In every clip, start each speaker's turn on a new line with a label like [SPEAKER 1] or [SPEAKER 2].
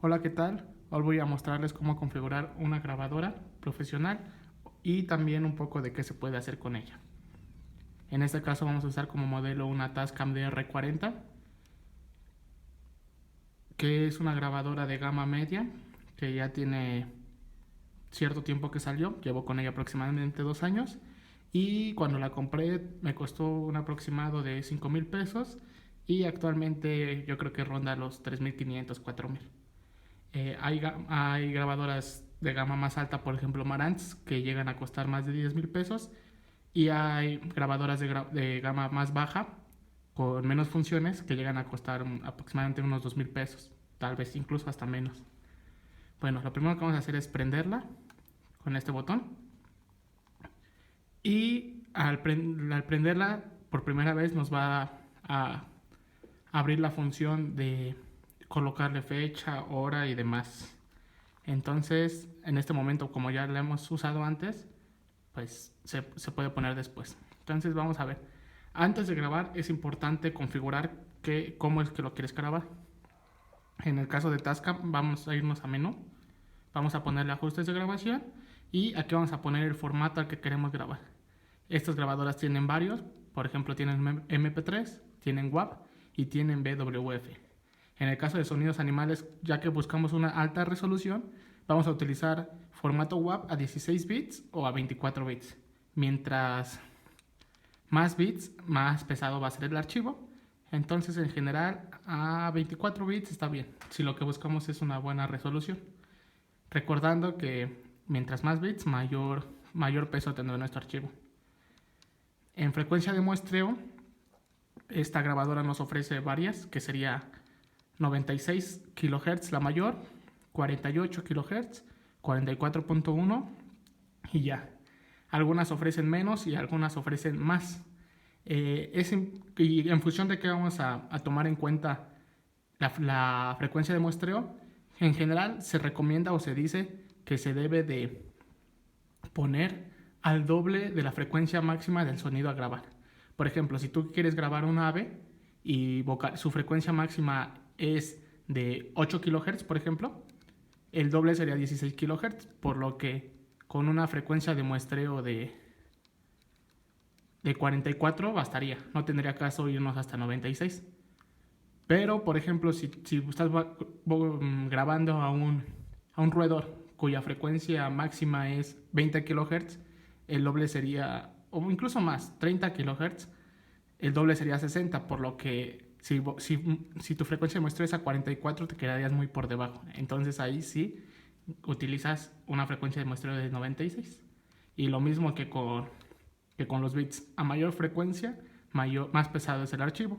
[SPEAKER 1] Hola, ¿qué tal? Hoy voy a mostrarles cómo configurar una grabadora profesional y también un poco de qué se puede hacer con ella. En este caso vamos a usar como modelo una Tascam DR40, que es una grabadora de gama media que ya tiene cierto tiempo que salió. Llevo con ella aproximadamente 2 años y cuando la compré me costó un aproximado de 5,000 pesos y actualmente yo creo que ronda los 3,500, 4,000. Hay grabadoras de gama más alta, por ejemplo Marantz, que llegan a costar más de 10,000 pesos. Y hay grabadoras de gama más baja, con menos funciones, que llegan a costar aproximadamente unos 2,000 pesos. Tal vez incluso hasta menos. Bueno, lo primero que vamos a hacer es prenderla con este botón. Y al prenderla por primera vez nos va a abrir la función de colocarle fecha, hora y demás. Entonces, en este momento, como ya la hemos usado antes, pues se puede poner después. Entonces, vamos a ver. Antes de grabar es importante configurar cómo es que lo quieres grabar. En el caso de Tascam, vamos a irnos a menú. Vamos a ponerle ajustes de grabación y aquí vamos a poner el formato al que queremos grabar. Estas grabadoras tienen varios, por ejemplo tienen MP3, tienen WAV y tienen BWF. En el caso de sonidos animales, ya que buscamos una alta resolución, vamos a utilizar formato WAV a 16 bits o a 24 bits. Mientras más bits, más pesado va a ser el archivo. Entonces, en general, a 24 bits está bien, si lo que buscamos es una buena resolución. Recordando que mientras más bits, mayor peso tendrá nuestro archivo. En frecuencia de muestreo, esta grabadora nos ofrece varias, que sería 96 kHz la mayor, 48 kHz, 44.1 y ya. Algunas ofrecen menos y algunas ofrecen más. Y en función de qué vamos a tomar en cuenta la frecuencia de muestreo, en general se recomienda o se dice que se debe de poner al doble de la frecuencia máxima del sonido a grabar. Por ejemplo, si tú quieres grabar un ave y su frecuencia máxima es de 8 kHz, por ejemplo, el doble sería 16 kHz, por lo que con una frecuencia de muestreo de 44 bastaría, no tendría caso irnos hasta 96. Pero, por ejemplo, si estás grabando a un roedor cuya frecuencia máxima es 20 kHz, el doble sería, o incluso más, 30 kHz, el doble sería 60, por lo que si tu frecuencia de muestreo es a 44, te quedarías muy por debajo. Entonces ahí sí utilizas una frecuencia de muestreo de 96. Y lo mismo que con los bits. A mayor frecuencia, más pesado es el archivo.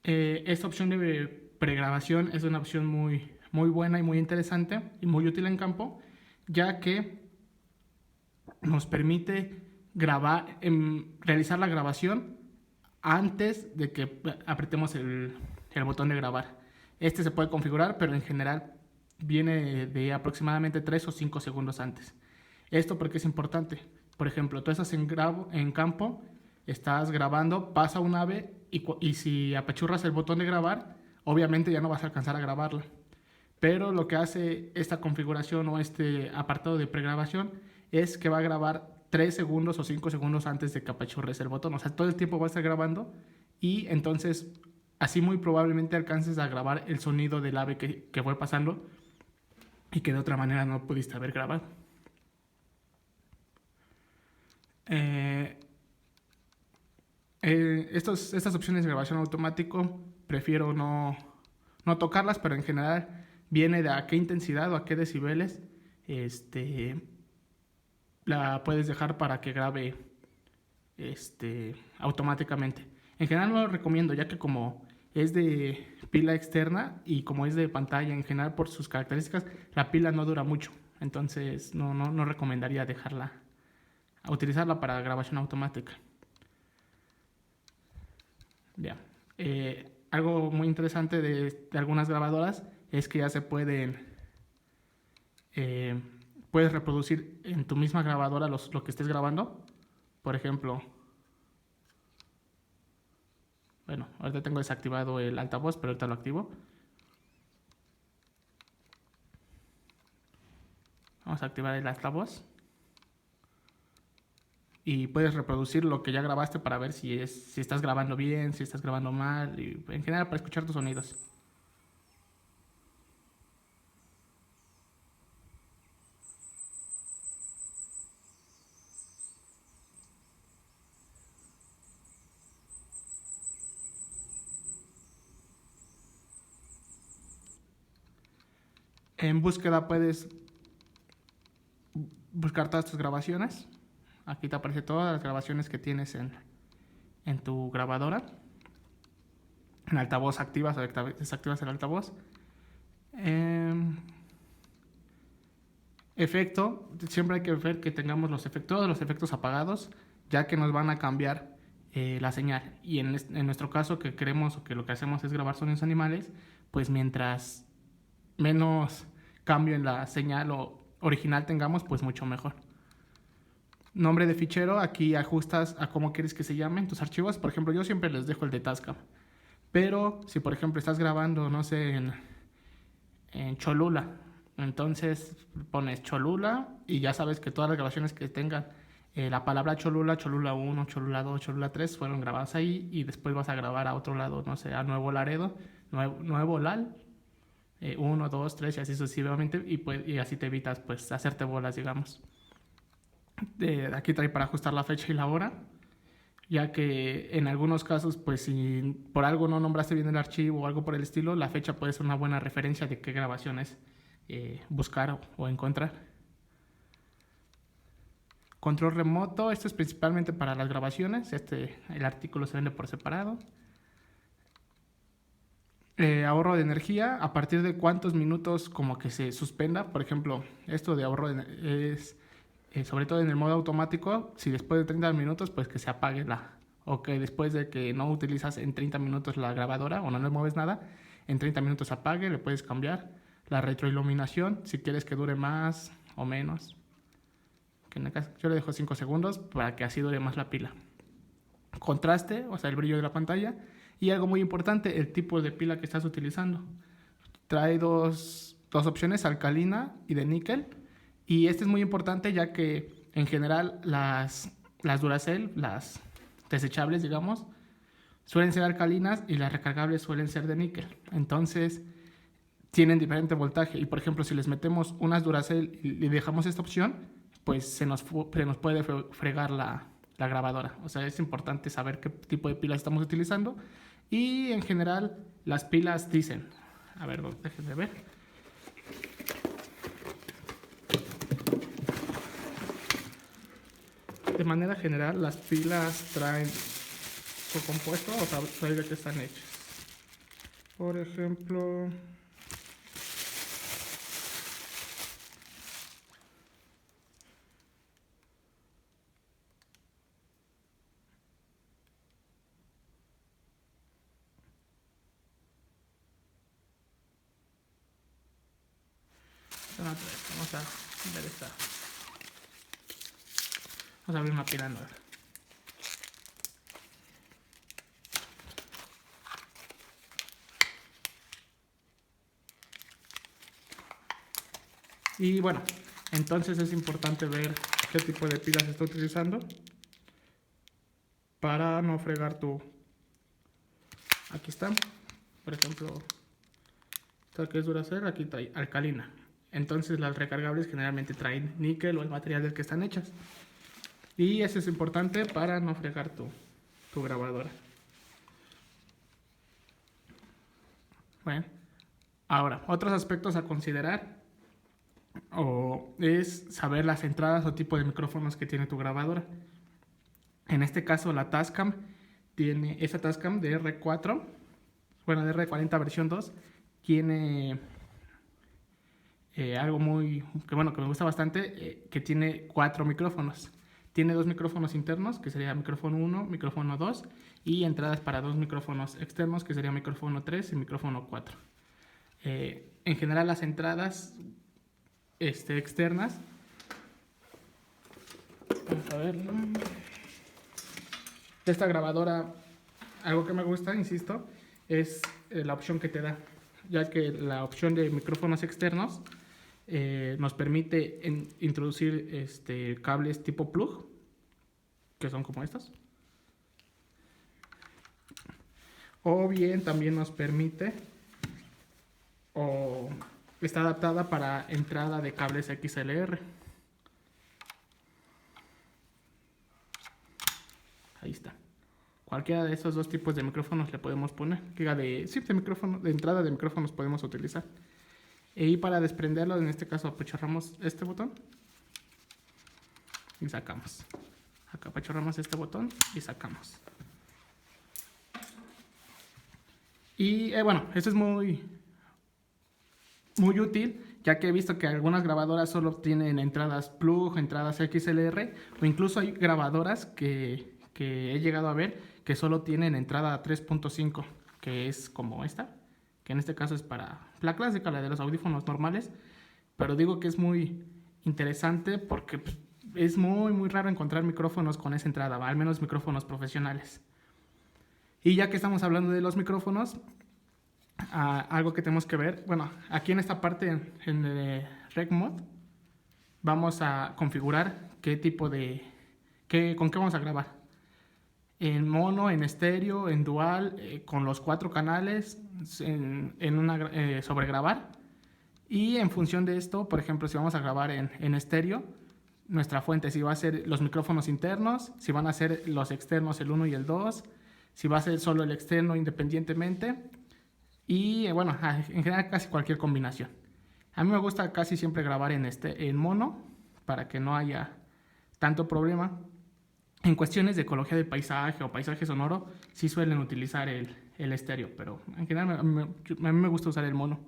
[SPEAKER 1] Esta opción de pregrabación es una opción muy, muy buena y muy interesante y muy útil en campo, ya que nos permite realizar la grabación antes de que apretemos el botón de grabar. Este se puede configurar, pero en general viene de aproximadamente 3 o 5 segundos antes. Esto porque es importante. Por ejemplo, tú estás en campo, estás grabando, pasa un ave y si apachurras el botón de grabar, obviamente ya no vas a alcanzar a grabarla. Pero lo que hace esta configuración o este apartado de pregrabación es que va a grabar 3 segundos o 5 segundos antes de que apachurres el botón. O sea, todo el tiempo va a estar grabando y entonces así muy probablemente alcances a grabar el sonido del ave que fue pasando y que de otra manera no pudiste haber grabado. Estas opciones de grabación automático prefiero no tocarlas, pero en general viene de a qué intensidad o a qué decibeles la puedes dejar para que grabe automáticamente. En general no lo recomiendo, ya que como es de pila externa y como es de pantalla en general por sus características, la pila no dura mucho. Entonces no recomendaría utilizarla para grabación automática. Ya. Algo muy interesante de algunas grabadoras es que ya puedes reproducir en tu misma grabadora lo que estés grabando. Por ejemplo, bueno, ahorita tengo desactivado el altavoz, pero ahorita lo activo. Vamos a activar el altavoz. Y puedes reproducir lo que ya grabaste para ver si estás grabando bien, si estás grabando mal, y en general para escuchar tus sonidos. En búsqueda puedes buscar todas tus grabaciones. Aquí te aparece todas las grabaciones que tienes en tu grabadora. En altavoz activas o desactivas el altavoz. Efecto, siempre hay que ver que tengamos todos los efectos apagados, ya que nos van a cambiar la señal. Y en nuestro caso, que queremos o que lo que hacemos es grabar sonidos animales, pues mientras menos cambio en la señal original tengamos, pues mucho mejor. Nombre de fichero, aquí ajustas a cómo quieres que se llamen tus archivos. Por ejemplo, yo siempre les dejo el de Tascam. Pero si por ejemplo estás grabando, no sé, en Cholula, entonces pones Cholula y ya sabes que todas las grabaciones que tengan la palabra Cholula, Cholula 1, Cholula 2, Cholula 3 fueron grabadas ahí, y después vas a grabar a otro lado, no sé, a Nuevo Laredo, Nuevo Lal, 1, 2, 3 y así sucesivamente, y así te evitas pues hacerte bolas, digamos. Aquí trae para ajustar la fecha y la hora, ya que en algunos casos, pues si por algo no nombraste bien el archivo o algo por el estilo, la fecha puede ser una buena referencia de qué grabaciones buscar o encontrar. Control remoto, esto es principalmente para las grabaciones, el artículo se vende por separado. Ahorro de energía, a partir de cuántos minutos como que se suspenda. Por ejemplo, esto de ahorro es sobre todo en el modo automático. Si después de 30 minutos, pues que se apague o que después de que no utilizas en 30 minutos la grabadora o no le mueves nada, en 30 minutos apague, le puedes cambiar. La retroiluminación, si quieres que dure más o menos, que en el caso, yo le dejo 5 segundos para que así dure más la pila. Contraste, o sea, el brillo de la pantalla. Y algo muy importante, el tipo de pila que estás utilizando. Trae dos opciones, alcalina y de níquel. Y este es muy importante, ya que en general las Duracell, las desechables, digamos, suelen ser alcalinas y las recargables suelen ser de níquel. Entonces tienen diferente voltaje. Y por ejemplo, si les metemos unas Duracell y dejamos esta opción, pues se nos puede fregar la grabadora. O sea, es importante saber qué tipo de pilas estamos utilizando. Y en general las pilas dicen, a ver, déjenme ver. De manera general las pilas traen su compuesto, o sea, trae de qué están hechas. Por ejemplo, vamos a ver esta. Vamos a abrir una pila nueva. Y bueno, entonces es importante ver qué tipo de pilas está utilizando para no fregar tu... Aquí está, por ejemplo, esta que es Duracell, aquí trae alcalina. Entonces las recargables generalmente traen níquel o el material del que están hechas. Y eso es importante para no fregar tu grabadora. Bueno, ahora, otros aspectos a considerar es saber las entradas o tipo de micrófonos que tiene tu grabadora. En este caso la Tascam tiene esa Tascam de R4, bueno, de R40 versión 2, tiene algo que me gusta bastante, que tiene 4 micrófonos. Tiene 2 micrófonos internos, que sería micrófono 1, micrófono 2, y entradas para 2 micrófonos externos, que sería micrófono 3 y micrófono 4. En general las entradas externas, vamos a ver, de esta grabadora, algo que me gusta, insisto, es la opción que te da, ya que la opción de micrófonos externos nos permite introducir cables tipo plug, que son como estos. O bien también nos permite, o está adaptada para entrada de cables XLR. Ahí está. Cualquiera de esos dos tipos de micrófonos le podemos poner. De entrada de micrófonos podemos utilizar. Y para desprenderlo, en este caso apachurramos este botón y sacamos. Acá apachurramos este botón y sacamos. Y bueno, esto es muy útil, ya que he visto que algunas grabadoras solo tienen entradas plug, entradas XLR, o incluso hay grabadoras que he llegado a ver que solo tienen entrada 3.5, que es como esta, que en este caso es para la clásica, la de los audífonos normales, pero digo que es muy interesante porque es muy raro encontrar micrófonos con esa entrada, al menos micrófonos profesionales. Y ya que estamos hablando de los micrófonos, algo que tenemos que ver, bueno, aquí en esta parte en Rec Mode vamos a configurar qué tipo de, con qué vamos a grabar. En mono, en estéreo, en dual, con los 4 canales, sobre grabar. Y en función de esto, por ejemplo, si vamos a grabar en estéreo, nuestra fuente, si va a ser los micrófonos internos, si van a ser los externos el 1 y el 2, si va a ser solo el externo independientemente. Y bueno, en general casi cualquier combinación. A mí me gusta casi siempre grabar en mono para que no haya tanto problema. En cuestiones de ecología de paisaje o paisaje sonoro, sí suelen utilizar el estéreo, pero en general a mí me gusta usar el mono.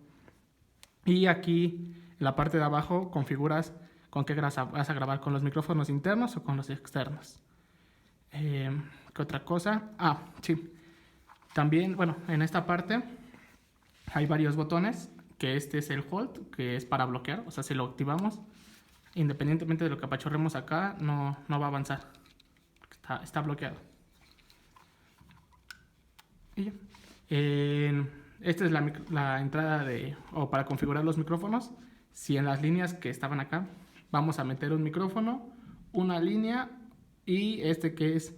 [SPEAKER 1] Y aquí en la parte de abajo configuras con qué vas a grabar, con los micrófonos internos o con los externos. ¿Qué otra cosa? Sí. También, bueno, en esta parte hay varios botones, que este es el hold, que es para bloquear, o sea, si lo activamos, independientemente de lo que apachurremos acá, no va a avanzar. Está bloqueado. Y ya. Esta es la entrada para configurar los micrófonos. Si en las líneas que estaban acá vamos a meter un micrófono, una línea y que es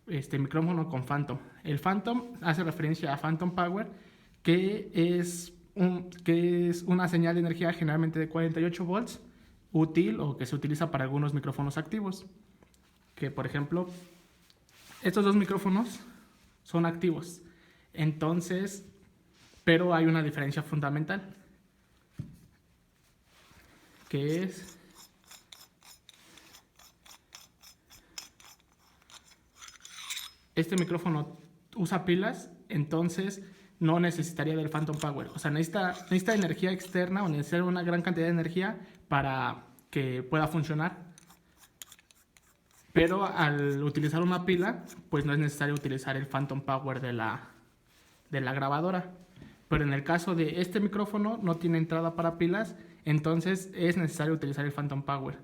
[SPEAKER 1] micrófono con Phantom. El Phantom hace referencia a Phantom Power, que es una señal de energía generalmente de 48 volts, útil o que se utiliza para algunos micrófonos activos. Que por ejemplo, estos dos micrófonos son activos. Entonces, pero hay una diferencia fundamental, que es este micrófono usa pilas, entonces no necesitaría del Phantom Power. O sea, necesita energía externa o necesita una gran cantidad de energía para que pueda funcionar. Pero al utilizar una pila, pues no es necesario utilizar el Phantom Power de la grabadora. Pero en el caso de este micrófono no tiene entrada para pilas, entonces es necesario utilizar el Phantom Power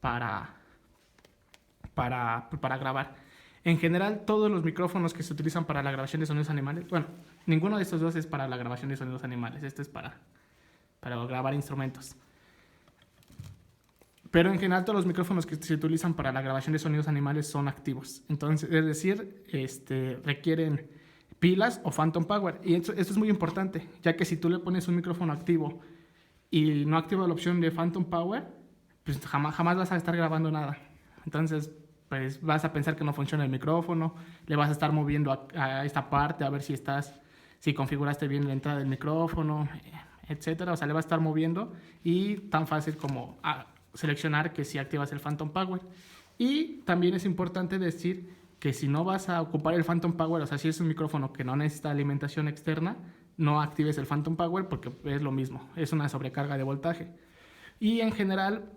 [SPEAKER 1] para grabar. En general, todos los micrófonos que se utilizan para la grabación de sonidos animales, bueno, ninguno de estos dos es para la grabación de sonidos animales, este es para grabar instrumentos. Pero en general todos los micrófonos que se utilizan para la grabación de sonidos animales son activos. Entonces, es decir, requieren pilas o Phantom Power. Y esto es muy importante, ya que si tú le pones un micrófono activo y no activa la opción de Phantom Power, pues jamás vas a estar grabando nada. Entonces, pues vas a pensar que no funciona el micrófono, le vas a estar moviendo a esta parte a ver si configuraste bien la entrada del micrófono, etcétera. O sea, le vas a estar moviendo y tan fácil como seleccionar que si activas el Phantom Power. Y también es importante decir que si no vas a ocupar el Phantom Power, o sea, si es un micrófono que no necesita alimentación externa, no actives el Phantom Power porque es lo mismo, es una sobrecarga de voltaje. Y en general,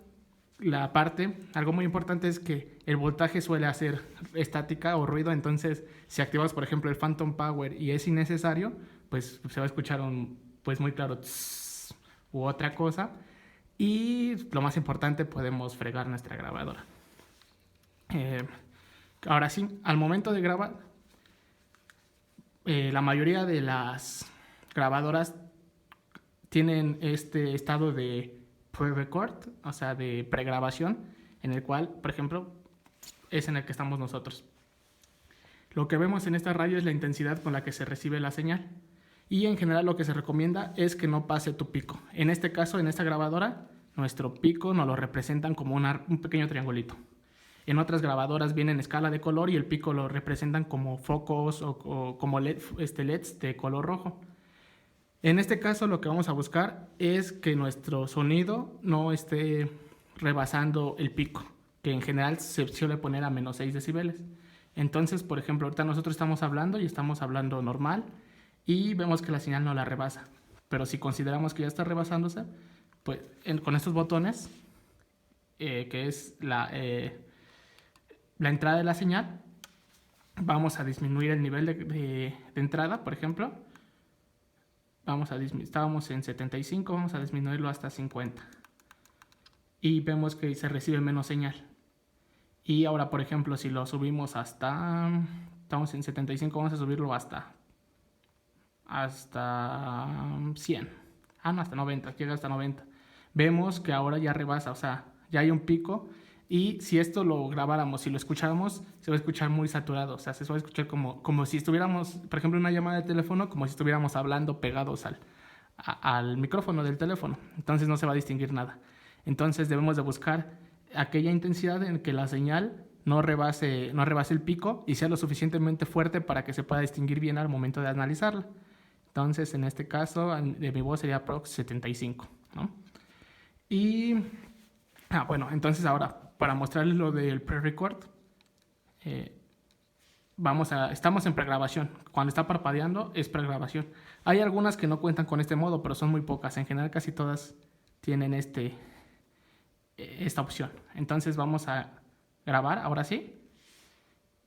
[SPEAKER 1] algo muy importante es que el voltaje suele hacer estática o ruido, entonces si activas, por ejemplo, el Phantom Power y es innecesario, pues se va a escuchar muy claro tss, u otra cosa. Y lo más importante, podemos fregar nuestra grabadora. Ahora sí, al momento de grabar, la mayoría de las grabadoras tienen este estado de pre-record, o sea, de pregrabación, en el cual, por ejemplo, es en el que estamos nosotros. Lo que vemos en esta radio es la intensidad con la que se recibe la señal. Y en general lo que se recomienda es que no pase tu pico. En este caso, en esta grabadora, nuestro pico nos lo representan como un pequeño triangulito. En otras grabadoras viene en escala de color y el pico lo representan como focos o como LEDs de color rojo. En este caso lo que vamos a buscar es que nuestro sonido no esté rebasando el pico, que en general se suele poner a menos 6 decibeles. Entonces, por ejemplo, ahorita nosotros estamos hablando y estamos hablando normal y vemos que la señal no la rebasa. Pero si consideramos que ya está rebasándose, pues con estos botones, que es la entrada de la señal, vamos a disminuir el nivel de entrada, por ejemplo. Estábamos en 75, vamos a disminuirlo hasta 50. Y vemos que se recibe menos señal. Y ahora, por ejemplo, si lo subimos estamos en 75, vamos a subirlo hasta 100. No, hasta 90, llega hasta 90. Vemos que ahora ya rebasa, o sea, ya hay un pico. Y si esto lo grabáramos, si lo escucháramos, se va a escuchar muy saturado. O sea, se va a escuchar como si estuviéramos, por ejemplo, en una llamada de teléfono, como si estuviéramos hablando pegados al micrófono del teléfono. Entonces no se va a distinguir nada. Entonces debemos de buscar aquella intensidad en que la señal no rebase el pico y sea lo suficientemente fuerte para que se pueda distinguir bien al momento de analizarla. Entonces, en este caso, de mi voz sería aprox 75, ¿no? Y, bueno, entonces ahora, para mostrarles lo del pre-record, estamos en pregrabación. Cuando está parpadeando es pregrabación. Hay algunas que no cuentan con este modo, pero son muy pocas. En general casi todas tienen esta opción. Entonces vamos a grabar, ahora sí.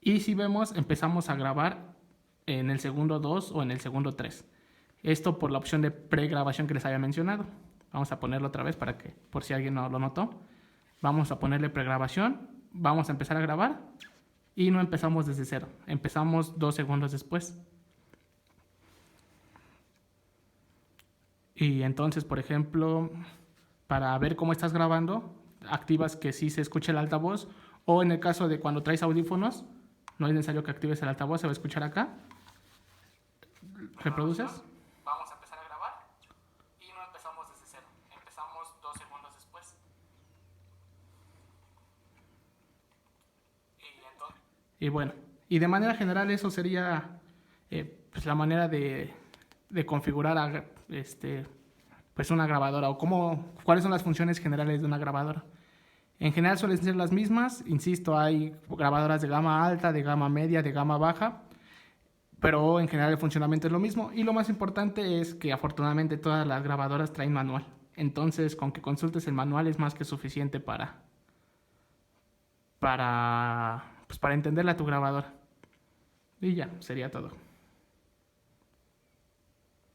[SPEAKER 1] Y si vemos, empezamos a grabar en el segundo 2 o en el segundo 3. Esto por la opción de pregrabación que les había mencionado. Vamos a ponerlo otra vez para que, por si alguien no lo notó. Vamos a ponerle pregrabación, vamos a empezar a grabar y no empezamos desde cero, empezamos 2 segundos después. Y entonces, por ejemplo, para ver cómo estás grabando, activas que sí se escuche el altavoz, o en el caso de cuando traes audífonos, no es necesario que actives el altavoz, se va a escuchar acá. ¿Reproduces? Vamos a empezar a grabar y no empezamos desde cero, empezamos 2 segundos después. Y bueno, y de manera general eso sería pues la manera de configurar pues una grabadora o cuáles son las funciones generales de una grabadora. En general suelen ser las mismas, insisto, hay grabadoras de gama alta, de gama media, de gama baja, pero en general el funcionamiento es lo mismo y lo más importante es que afortunadamente todas las grabadoras traen manual. Entonces, con que consultes el manual es más que suficiente para entenderla a tu grabadora. Y ya, sería todo.